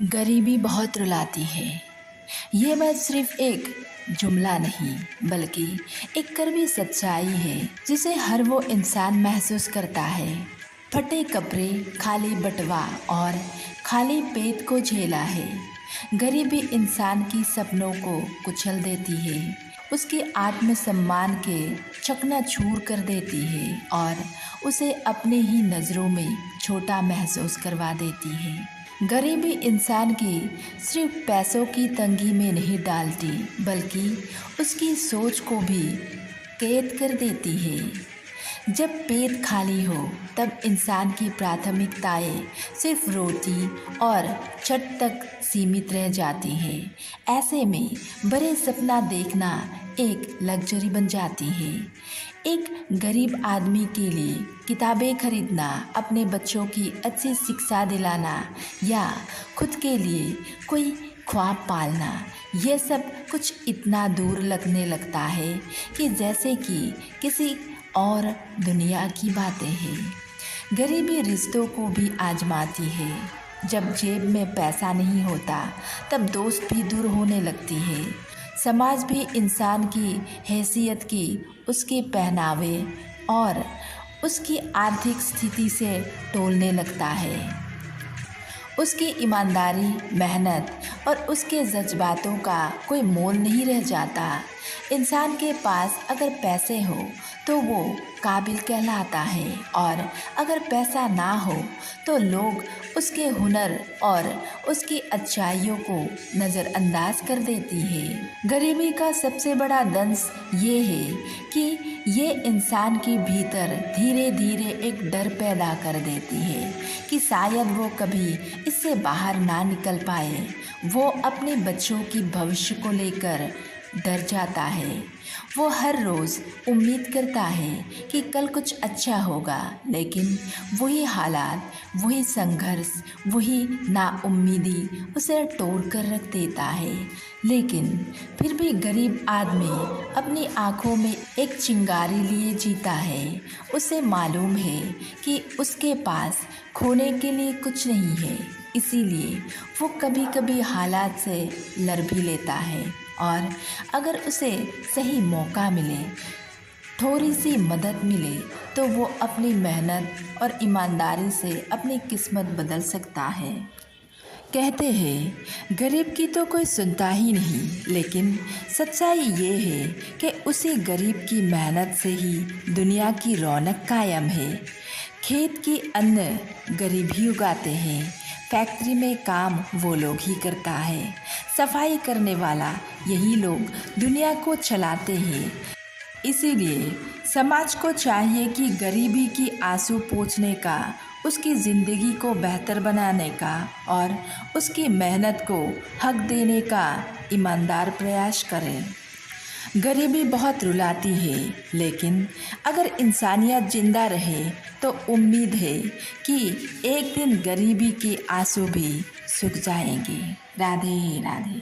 गरीबी बहुत रुलाती है। ये बात सिर्फ एक जुमला नहीं बल्कि एक कड़वी सच्चाई है जिसे हर वो इंसान महसूस करता है। फटे कपड़े, खाली बटवा और खाली पेट को झेला है। गरीबी इंसान की सपनों को कुचल देती है, उसके आत्मसम्मान के चकनाचूर कर देती है और उसे अपने ही नज़रों में छोटा महसूस करवा देती है। गरीबी इंसान की सिर्फ पैसों की तंगी में नहीं डालती बल्कि उसकी सोच को भी कैद कर देती है। जब पेट खाली हो तब इंसान की प्राथमिकताएं सिर्फ रोटी और छत तक सीमित रह जाती है। ऐसे में बड़े सपना देखना एक लग्जरी बन जाती है। एक गरीब आदमी के लिए किताबें खरीदना, अपने बच्चों की अच्छी शिक्षा दिलाना या खुद के लिए कोई ख्वाब पालना, यह सब कुछ इतना दूर लगने लगता है कि जैसे कि किसी और दुनिया की बातें हैं। गरीबी रिश्तों को भी आजमाती है। जब जेब में पैसा नहीं होता तब दोस्त भी दूर होने लगती है। समाज भी इंसान की हैसियत की, उसके पहनावे और उसकी आर्थिक स्थिति से तोलने लगता है। उसकी ईमानदारी, मेहनत और उसके जज्बातों का कोई मोल नहीं रह जाता। इंसान के पास अगर पैसे हो तो वो काबिल कहलाता है और अगर पैसा ना हो तो लोग उसके हुनर और उसकी अच्छाइयों को नज़रअंदाज कर देती है। गरीबी का सबसे बड़ा दंश ये है कि ये इंसान के भीतर धीरे धीरे एक डर पैदा कर देती है कि शायद वो कभी इससे बाहर ना निकल पाए। वो अपने बच्चों की भविष्य को लेकर डर जाता है। वो हर रोज़ उम्मीद करता है कि कल कुछ अच्छा होगा, लेकिन वही हालात, वही संघर्ष, वही नाउम्मीदी उसे तोड़ कर रख देता है। लेकिन फिर भी गरीब आदमी अपनी आँखों में एक चिंगारी लिए जीता है। उसे मालूम है कि उसके पास खोने के लिए कुछ नहीं है, इसीलिए वो कभी कभी हालात से लड़ भी लेता है और अगर उसे सही मौका मिले, थोड़ी सी मदद मिले तो वो अपनी मेहनत और ईमानदारी से अपनी किस्मत बदल सकता है। कहते हैं गरीब की तो कोई सुनता ही नहीं, लेकिन सच्चाई ये है कि उसी गरीब की मेहनत से ही दुनिया की रौनक कायम है। खेत की अन्न गरीब ही उगाते हैं, फैक्ट्री में काम वो लोग ही करता है, सफाई करने वाला यही लोग दुनिया को चलाते हैं। इसीलिए समाज को चाहिए कि गरीबी की आंसू पोंछने का, उसकी ज़िंदगी को बेहतर बनाने का और उसकी मेहनत को हक देने का ईमानदार प्रयास करें। गरीबी बहुत रुलाती है, लेकिन अगर इंसानियत जिंदा रहे तो उम्मीद है कि एक दिन गरीबी के आंसू भी सूख जाएंगे। राधे राधे।